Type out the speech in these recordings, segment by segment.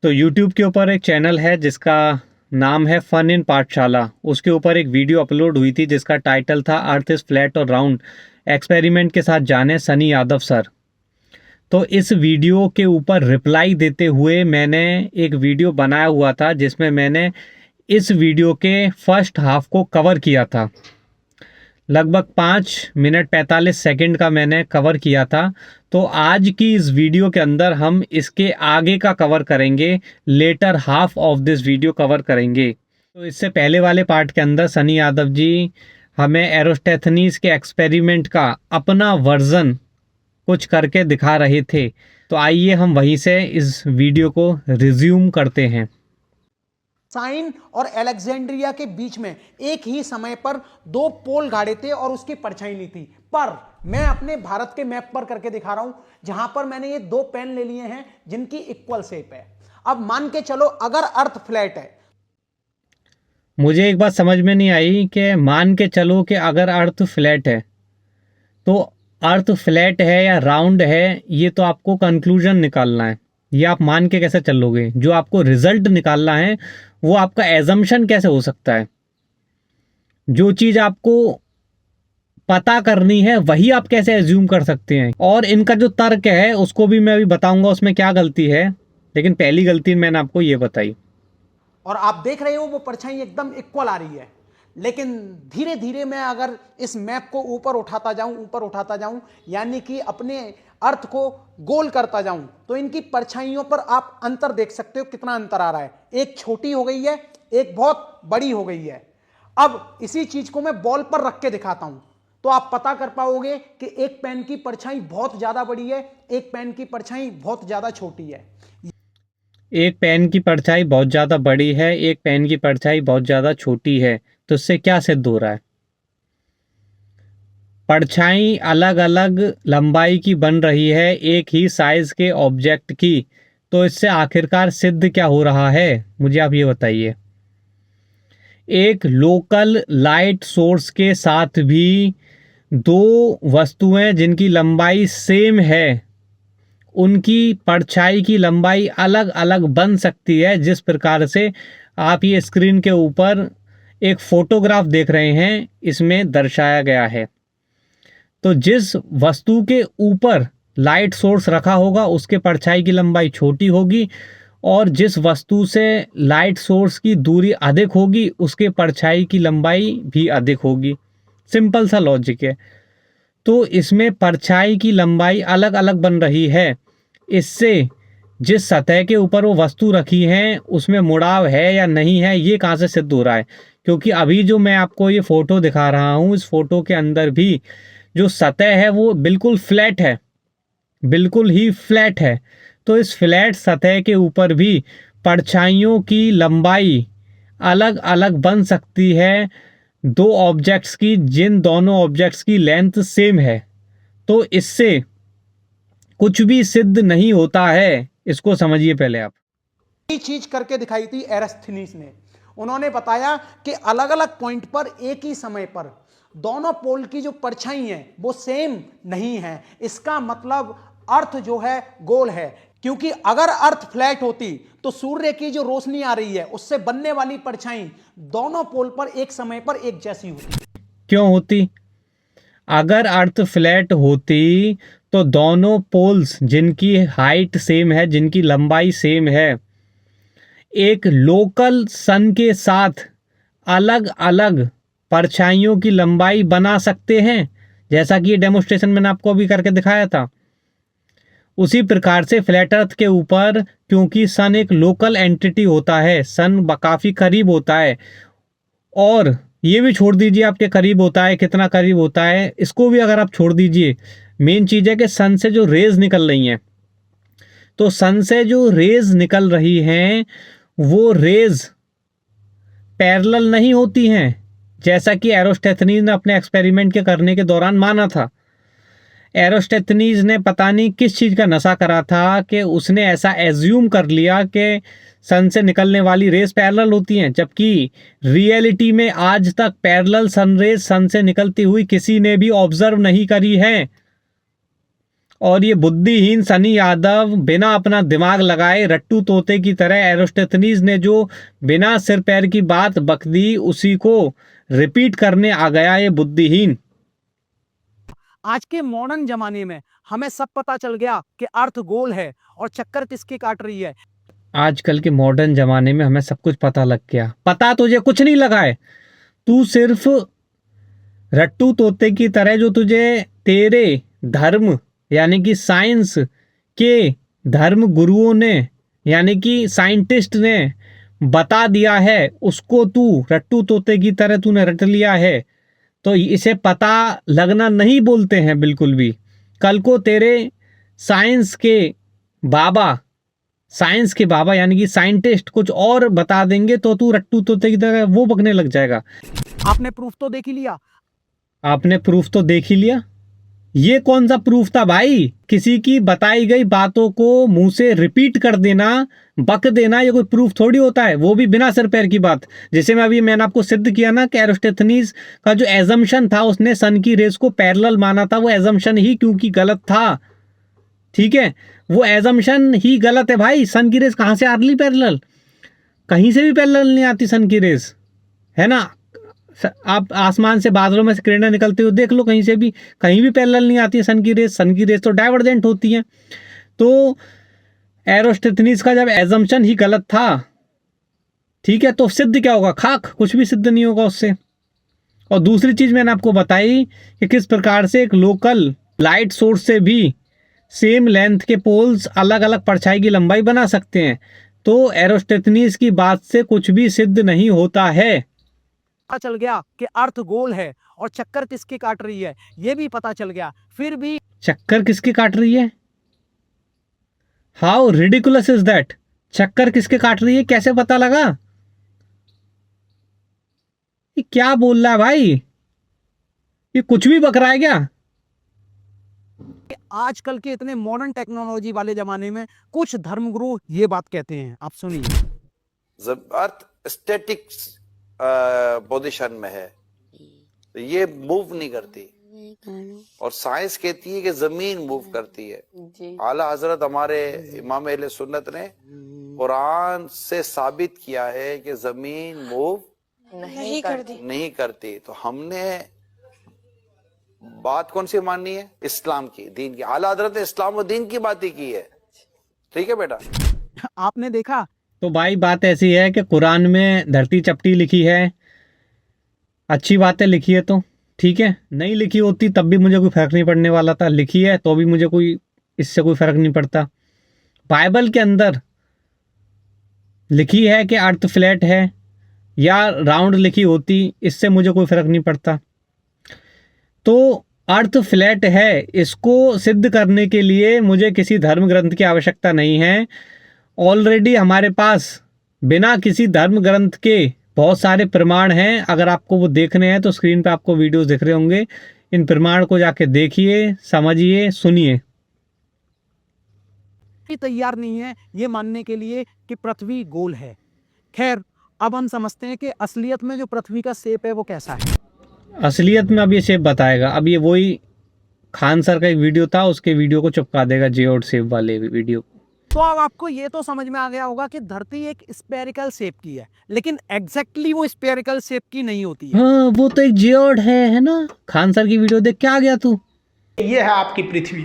तो यूट्यूब के ऊपर एक चैनल है जिसका नाम है फन इन पाठशाला। उसके ऊपर एक वीडियो अपलोड हुई थी जिसका टाइटल था अर्थ इज़ फ्लैट और राउंड, एक्सपेरिमेंट के साथ जाने सनी यादव सर। तो इस वीडियो के ऊपर रिप्लाई देते हुए मैंने एक वीडियो बनाया हुआ था जिसमें मैंने इस वीडियो के फर्स्ट हाफ को कवर किया था। लगभग 5 मिनट 45 सेकंड का मैंने कवर किया था। तो आज की इस वीडियो के अंदर हम इसके आगे का कवर करेंगे, latter half of this video cover करेंगे। तो इससे पहले वाले पार्ट के अंदर सनी यादव जी हमें एरोस्टेथनीज के एक्सपेरिमेंट का अपना वर्जन कुछ करके दिखा रहे थे। तो आइए हम वहीं से इस वीडियो को रिज्यूम करते हैं। साइन और अलेक्जेंड्रिया के बीच में एक ही समय पर दो पोल गाड़े थे और उसकी परछाई नहीं थी। पर मैं अपने भारत के मैप पर करके दिखा रहा हूं, जहां पर मैंने ये दो पेन ले लिए हैं जिनकी इक्वल शेप है। अब मान के चलो अगर अर्थ फ्लैट है, मुझे एक बात समझ में नहीं आई कि मान के चलो कि अगर अर्थ फ्लैट है तो अर्थ फ्लैट है या राउंड है, ये तो आपको कंक्लूजन निकालना है। ये आप मान के कैसे चलोगे? जो आपको रिजल्ट निकालना है वो आपका एजम्पशन कैसे हो सकता है? जो चीज़ आपको पता करनी है वही आप कैसे एज्यूम कर सकते हैं? और इनका जो तर्क है उसको भी मैं अभी बताऊंगा उसमें क्या गलती है, लेकिन पहली गलती मैंने आपको ये बताई। और आप देख रहे हो वो परछाई एकदम इक्वल आ रही है। लेकिन धीरे धीरे मैं अगर इस मैप को ऊपर उठाता जाऊं यानी कि अपने अर्थ को गोल करता जाऊं, तो इनकी परछाइयों पर आप अंतर देख सकते हो। कितना अंतर आ रहा है, एक छोटी हो गई है, एक बहुत बड़ी हो गई है। अब इसी चीज को मैं बॉल पर रख के दिखाता हूं तो आप पता कर पाओगे कि एक पेन की परछाई बहुत ज्यादा बड़ी है, एक पेन की परछाई बहुत ज्यादा छोटी है। एक पेन की परछाई बहुत ज़्यादा बड़ी है, एक पेन की परछाई बहुत ज़्यादा छोटी है। तो इससे क्या सिद्ध हो रहा है? परछाई अलग अलग लंबाई की बन रही है एक ही साइज के ऑब्जेक्ट की। तो इससे आखिरकार सिद्ध क्या हो रहा है, मुझे आप ये बताइए। एक लोकल लाइट सोर्स के साथ भी दो वस्तुएं जिनकी लंबाई सेम है उनकी परछाई की लंबाई अलग अलग बन सकती है। जिस प्रकार से आप ये स्क्रीन के ऊपर एक फोटोग्राफ देख रहे हैं इसमें दर्शाया गया है। तो जिस वस्तु के ऊपर लाइट सोर्स रखा होगा उसके परछाई की लंबाई छोटी होगी और जिस वस्तु से लाइट सोर्स की दूरी अधिक होगी उसके परछाई की लंबाई भी अधिक होगी। सिंपल सा लॉजिक है। तो इसमें परछाई की लंबाई अलग अलग बन रही है। इससे जिस सतह के ऊपर वो वस्तु रखी है उसमें मुड़ाव है या नहीं है ये कहाँ से सिद्ध हो रहा है? क्योंकि अभी जो मैं आपको ये फ़ोटो दिखा रहा हूँ इस फोटो के अंदर भी जो सतह है वो बिल्कुल फ्लैट है, बिल्कुल ही फ्लैट है। तो इस फ्लैट सतह के ऊपर भी परछाइयों की लंबाई अलग अलग बन सकती है दो ऑब्जेक्ट्स की जिन दोनों ऑब्जेक्ट्स की लेंथ सेम है। तो इससे कुछ भी सिद्ध नहीं होता है, इसको समझिए पहले आप। यही चीज करके दिखाई थी एरस्थनीज ने। उन्होंने बताया कि अलग अलग पॉइंट पर एक ही समय पर दोनों पोल की जो परछाई है वो सेम नहीं है। इसका मतलब अर्थ जो है गोल है, क्योंकि अगर अर्थ फ्लैट होती तो सूर्य की जो रोशनी आ रही है उससे बनने वाली परछाई दोनों पोल पर एक समय पर एक जैसी होती। क्यों होती? अगर अर्थ फ्लैट होती तो दोनों पोल्स जिनकी हाइट सेम है, जिनकी लंबाई सेम है, एक लोकल सन के साथ अलग अलग परछाइयों की लंबाई बना सकते हैं, जैसा कि ये डेमोस्ट्रेशन मैंने आपको अभी करके दिखाया था। उसी प्रकार से फ्लैट अर्थ के ऊपर क्योंकि सन एक लोकल एंटिटी होता है, सन काफ़ी करीब होता है, और ये भी छोड़ दीजिए आपके करीब होता है, कितना करीब होता है इसको भी अगर आप छोड़ दीजिए, मेन चीज़ है कि सन से जो रेज निकल रही हैं, तो सन से जो रेज निकल रही हैं वो रेज पैरेलल नहीं होती हैं, जैसा कि एरोस्टेथनीज ने अपने एक्सपेरिमेंट के करने के दौरान माना था। एरोस्टेथनीज ने पता नहीं किस चीज़ का नशा करा था कि उसने ऐसा एज्यूम कर लिया कि सन से निकलने वाली रेज पैरेलल होती हैं, जबकि रियलिटी में आज तक पैरेलल सन रेज सन से निकलती हुई किसी ने भी ऑब्जर्व नहीं करी है। और ये बुद्धिहीन सनी यादव बिना अपना दिमाग लगाए रट्टू तोते की तरह एरोस्टेथनीज ने जो बिना सिर पैर की बात बक दी उसी को रिपीट करने आ गया ये बुद्धिहीन। आज के मॉडर्न जमाने में हमें सब पता चल गया कि अर्थ गोल है और चक्कर किसकी काट रही है। आजकल के मॉडर्न जमाने में हमें सब कुछ पता लग गया। पता तुझे कुछ नहीं लगा है, तू सिर्फ रट्टू तोते की तरह जो तुझे तेरे धर्म यानी कि साइंस के धर्म गुरुओं ने यानी कि साइंटिस्ट ने बता दिया है उसको तू रट्टू तोते की तरह तूने रट लिया है। तो इसे पता लगना नहीं बोलते हैं बिल्कुल भी। कल को तेरे साइंस के बाबा यानी कि साइंटिस्ट कुछ और बता देंगे तो तू रट्टू तोते की तरह वो बकने लग जाएगा। आपने प्रूफ तो देख ही लिया। आपने प्रूफ तो देख ही लिया। ये कौन सा प्रूफ था भाई? किसी की बताई गई बातों को मुंह से रिपीट कर देना, बक देना, ये कोई प्रूफ थोड़ी होता है, वो भी बिना सिर पैर की बात। जैसे मैंने आपको सिद्ध किया ना कि एरोस्टेथनीज का जो एजम्पशन था उसने सन की रेस को पैरेलल माना था, वो एजम्पशन ही क्योंकि गलत था। ठीक है, वो एजम्पशन ही गलत है भाई। सन की रेस कहाँ से आ रही पैरेलल? कहीं से भी पैरेलल नहीं आती सन की रेस, है ना। आप आसमान से बादलों में से किरणें निकलते हुए देख लो, कहीं से भी कहीं भी पैरेलल नहीं आती है सन की रेस। सन की रेस तो डाइवर्जेंट होती है। तो एरोस्टेथनीज का जब एजम्पशन ही गलत था, ठीक है, तो सिद्ध क्या होगा? खाक, कुछ भी सिद्ध नहीं होगा उससे। और दूसरी चीज मैंने आपको बताई कि किस प्रकार से एक लोकल लाइट सोर्स से भी सेम लेंथ के पोल्स अलग अलग परछाई की लंबाई बना सकते हैं। तो एरोस्टेथनीज की बात से कुछ भी सिद्ध नहीं होता है। पता चल गया कि अर्थ गोल है और चक्कर किसकी काट रही है, ये भी पता चल गया। फिर भी चक्कर किसके काट रही है? How ridiculous is that? चक्कर किसके काट रही है, कैसे पता लगा? ये क्या बोल रहा है भाई? ये कुछ भी बक रहा है क्या? आजकल के इतने मॉडर्न टेक्नोलॉजी वाले जमाने में कुछ धर्मगुरु ये बात कहते हैं, आप सुनिए। जब अर्थ स्टैटिक पोजीशन में है तो ये मूव नहीं करती, और साइंस कहती है कि जमीन मूव करती है। आला हजरत हमारे इमाम अहले सुन्नत ने कुरान से साबित किया है कि जमीन मूव नहीं करती। तो हमने बात कौन सी माननी है? इस्लाम की, दीन की। आला हजरत ने इस्लाम और दीन की बात ही की है। ठीक है बेटा। आपने देखा तो भाई बात ऐसी है कि कुरान में धरती चपटी लिखी है, अच्छी बातें लिखी है तो ठीक है, नहीं लिखी होती तब भी मुझे कोई फर्क नहीं पड़ने वाला था, लिखी है तो भी मुझे इससे कोई फर्क नहीं पड़ता। बाइबल के अंदर लिखी है कि अर्थ फ्लैट है या राउंड लिखी होती, इससे मुझे कोई फर्क नहीं पड़ता। तो अर्थ फ्लैट है, इसको सिद्ध करने के लिए मुझे किसी धर्म ग्रंथ की आवश्यकता नहीं है। ऑलरेडी हमारे पास बिना किसी धर्म ग्रंथ के बहुत सारे प्रमाण हैं। अगर आपको वो देखने हैं तो स्क्रीन पे आपको वीडियोस दिख रहे होंगे, इन प्रमाण को जाके देखिए, समझिए, सुनिए। तैयार नहीं है ये मानने के लिए कि पृथ्वी गोल है। खैर, अब हम समझते हैं कि असलियत में जो पृथ्वी का शेप है वो कैसा है। असलियत में अब ये शेप बताएगा। अब ये वही खान सर का एक वीडियो था, उसके वीडियो को चिपका देगा जियोड शेप वाले वीडियो। तो अब आपको ये तो समझ में आ गया होगा कि धरती एक स्फेरिकल शेप की है, लेकिन एग्जैक्टली वो स्फेरिकल शेप की नहीं होती है। हाँ, वो तो एक जियोड है ना। खान सर की वीडियो देख के आ गया तू। ये है आपकी पृथ्वी,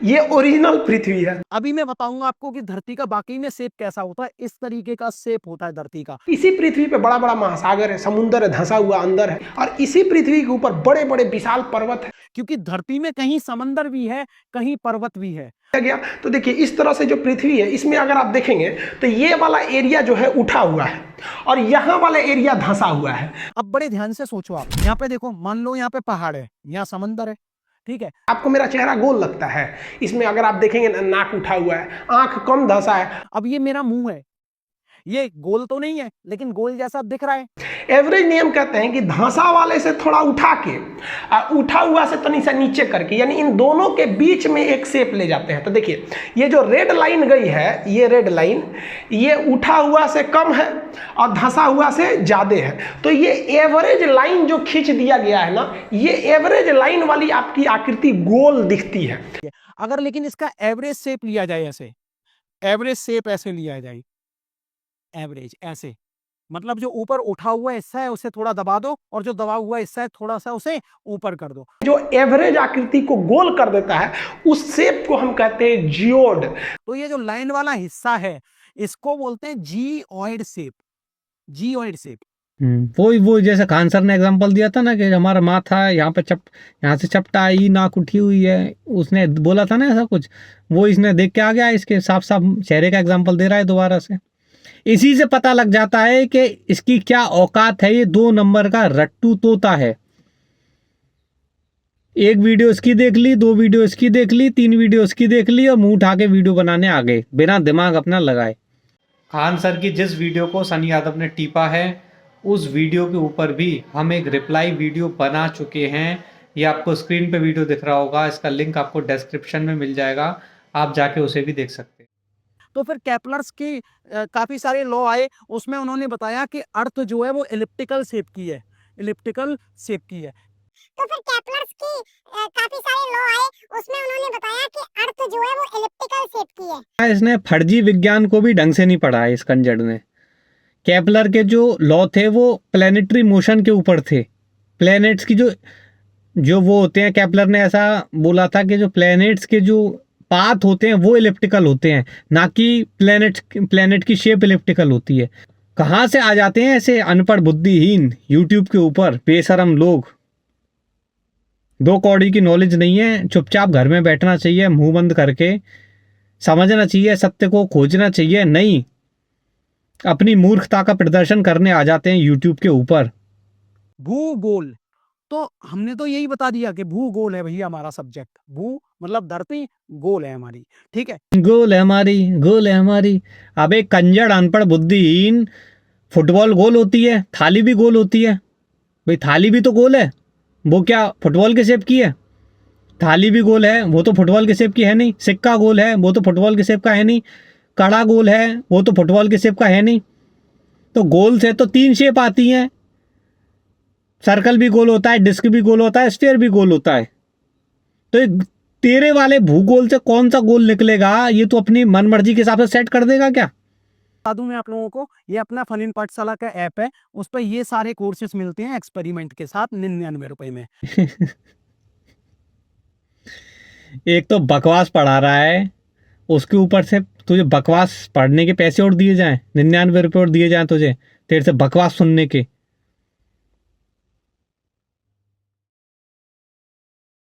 ये ओरिजिनल पृथ्वी है। अभी मैं बताऊंगा आपको कि धरती का बाकी में शेप कैसा होता है। इस तरीके का शेप होता है धरती का। इसी पृथ्वी पे बड़ा बड़ा महासागर है, समुद्र है, धंसा हुआ अंदर है, और इसी पृथ्वी के ऊपर बड़े बड़े विशाल पर्वत है। क्योंकि धरती में कहीं समंदर भी है, कहीं पर्वत भी है। गया तो देखिए, इस तरह से जो पृथ्वी है, इसमें अगर आप देखेंगे तो ये वाला एरिया जो है उठा हुआ है और यहाँ वाला एरिया धंसा हुआ है। अब बड़े ध्यान से सोचो आप, यहाँ पे देखो, मान लो यहाँ पे पहाड़ है, यहाँ समंदर है, ठीक है। आपको मेरा चेहरा गोल लगता है, इसमें अगर आप देखेंगे नाक उठा हुआ है, आंख कम धंसा है। अब ये मेरा मुंह है, ये गोल तो नहीं है लेकिन गोल जैसा दिख रहा है। एवरेज नियम कहते हैं कि धंसा वाले से थोड़ा उठा के उठा हुआ से तनी सा नीचे करके, यानी इन दोनों के बीच में एक शेप ले जाते हैं। तो देखिए ये जो रेड लाइन गई है, ये रेड लाइन ये उठा हुआ से कम है और धंसा हुआ से ज़्यादा है। तो ये एवरेज लाइन जो खींच दिया गया है ना, ये एवरेज लाइन वाली आपकी आकृति गोल दिखती है। अगर लेकिन इसका एवरेज शेप लिया जाए, ऐसे एवरेज शेप ऐसे लिया जाए, एवरेज ऐसे, मतलब जो ऊपर उठा हुआ हिस्सा है उसे थोड़ा दबा दो और जो दबा हुआ हिस्सा है थोड़ा सा उसे ऊपर कर दो, जो एवरेज आकृति को गोल कर देता है उस शेप को हम कहते हैं जियोड। तो ये जो लाइन वाला हिस्सा है इसको बोलते हैं जियोइड शेप, जियोइड शेप। वो जैसे खान सर ने एग्जांपल दिया था ना कि हमारा माथा है यहाँ पे यहाँ से चपटा आई, नाक उठी हुई है, उसने बोला था ना ऐसा कुछ, वो इसने देख के आ गया, इसके साफ साफ चेहरे का एग्जांपल दे रहा है दोबारा से। इसी से पता लग जाता है कि इसकी क्या औकात है। ये 2 नंबर का रट्टू तोता है। एक वीडियो इसकी देख ली, 2 वीडियो इसकी देख ली, 3 वीडियो इसकी देख ली और मुंह उठा के वीडियो बनाने आ गए बिना दिमाग अपना लगाए। खान सर की जिस वीडियो को सनी यादव ने टीपा है उस वीडियो के ऊपर भी हम एक रिप्लाई वीडियो बना चुके हैं। ये आपको स्क्रीन पे वीडियो दिख रहा होगा, इसका लिंक आपको डिस्क्रिप्शन में मिल जाएगा, आप जाके उसे भी देख सकते हैं। तो फिर केपलर्स की काफी सारे लॉ आए, उसमें उन्होंने बताया कि अर्थ जो है वो एलिप्टिकल शेप की है, एलिप्टिकल शेप की है। तो फिर केपलर्स की काफी सारे लॉ आए, उसमें उन्होंने बताया कि अर्थ जो है वो एलिप्टिकल शेप की है। इसने फर्जी विज्ञान को भी ढंग से नहीं पढ़ा है इस कंजड़ ने। केपलर के जो लॉ थे वो प्लेनेटरी मोशन के ऊपर थे। प्लैनेट्स की जो वो होते हैं, केपलर ने ऐसा बोला था कि जो प्लैनेट्स के जो पाथ होते हैं वो इलिप्टिकल होते हैं, ना कि प्लैनेट की शेप इलिप्टिकल होती है। कहाँ से आ जाते हैं ऐसे अनपढ़ बुद्धिहीन यूट्यूब के ऊपर बेशरम लोग। 2 कौड़ी की नॉलेज नहीं है, चुपचाप घर में बैठना चाहिए, मुंह बंद करके समझना चाहिए, सत्य को खोजना चाहिए, नहीं अपनी मूर्खता का प्रदर्शन करने आ जाते हैं यूट्यूब के ऊपर। भूगोल, तो हमने तो यही बता दिया कि भूगोल है भैया हमारा सब्जेक्ट, भू मतलब धरती, गोल है हमारी, ठीक है, गोल है हमारी, गोल है हमारी। अब एक कंजड़ अनपढ़ बुद्धिहीन, फुटबॉल गोल होती है, थाली भी गोल होती है भाई, थाली भी तो गोल है, वो क्या फुटबॉल के शेप की है? थाली भी गोल है, वो तो फुटबॉल के शेप की है नहीं। सिक्का गोल है, वो तो फुटबॉल के शेप का है नहीं। कड़ा गोल है, वो तो फुटबॉल के शेप का है नहीं। तो गोल से तो 3 शेप आती हैं, सर्कल भी गोल होता है, डिस्क भी गोल होता है, स्फीयर भी गोल होता है। तो तेरे वाले भूगोल से कौन सा गोल निकलेगा, ये तो अपनी मनमर्जी के हिसाब से सेट कर देगा क्या? बता दूं मैं आप लोगों को, ये अपना फन इन पाठशाला का ऐप है, उस पर ये सारे कोर्सेस मिलते हैं एक्सपेरिमेंट के साथ 99 रुपए में। एक तो बकवास पढ़ा रहा है, उसके ऊपर से तुझे बकवास पढ़ने के पैसे और दिए जाएं, 99 रुपये और दिए जाएं तुझे, तेरे से बकवास सुनने के।